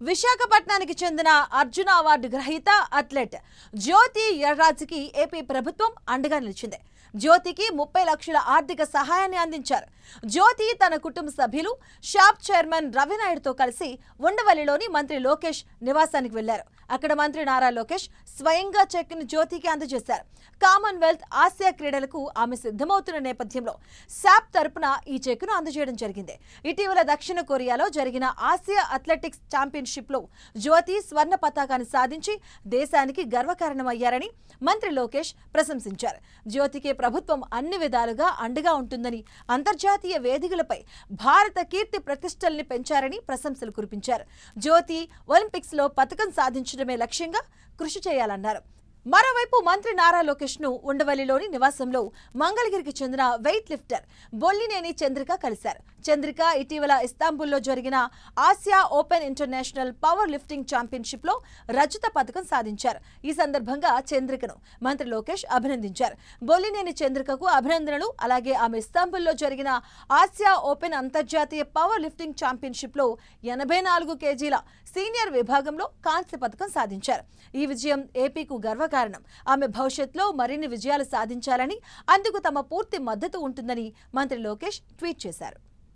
విశాఖపట్నానికి చెందిన అర్జున అవార్డు గ్రహీత అథ్లెట్ జ్యోతి ఎర్రాజ్కి ఏపీ ప్రభుత్వం అండగా నిలిచింది. జ్యోతికి 30 లక్షల ఆర్థిక సహాయాన్ని అందించారు. జ్యోతి తన కుటుంబ సభ్యులు, షాప్ చైర్మన్ రవినాయుడుతో కలిసి ఉండవల్లిలోని మంత్రి లోకేష్ నివాసానికి వెళ్లారు. అక్కడ మంత్రి నారా లోకేష్ స్వయంగా చెక్ను జ్యోతికి అందజేశారు. కామన్వెల్త్, ఆసియా క్రీడలకు ఆమె సిద్ధమవుతున్న నేపథ్యంలో శాప్ తరపున ఈ చెక్ను అందజేయడం జరిగింది. ఇటీవల దక్షిణ కొరియాలో జరిగిన ఆసియా అథ్లెటిక్స్ ఛాంపియన్షిప్లో జ్యోతి స్వర్ణ పతాకాన్ని సాధించి దేశానికి గర్వకారణమయ్యారని మంత్రి లోకేష్ ప్రశంసించారు. జ్యోతికి ప్రభుత్వం అన్ని విధాలుగా అండగా ఉంటుందని, అంతర్జాతీయ వేదికలపై భారత కీర్తి ప్రతిష్టల్ని పెంచారని ప్రశంసలు కురిపించారు. జ్యోతి ఒలింపిక్స్ లో పతకం సాధించడమే లక్ష్యంగా కృషి చేయాలన్నారు. మరోవైపు మంత్రి నారా లోకేష్ ను ఉండవల్లిలోని నివాసంలో మంగళగిరికి చెందిన వెయిట్ లిఫ్టర్ బొల్లినేని చంద్రిక కలిశారు. చంద్రిక ఇటీవల ఇస్తాంబుల్లో జరిగిన Asia open international power lifting championship లో రజత పథకం సాధించారు. ఈ సందర్భంగా చంద్రికను మంత్రి లోకేష్ అభినందించారు. బొల్లినేని చంద్రికకు అభినందనలు. అలాగే ఆమె ఇస్తాంబుల్లో జరిగిన ఆసియా ఓపెన్ అంతర్జాతీయ పవర్ లిఫ్టింగ్ ఛాంపియన్షిప్ లో 84 కేజీల సీనియర్ విభాగంలో కాంస్య పథకం సాధించారు. ఈ విజయం ఏపీకు గర్వకారణం. ఆమె భవిష్యత్తులో మరిన్ని విజయాలు సాధించాలని, అందుకు తమ పూర్తి మద్దతు ఉంటుందని మంత్రి లోకేష్ ట్వీట్ చేశారు.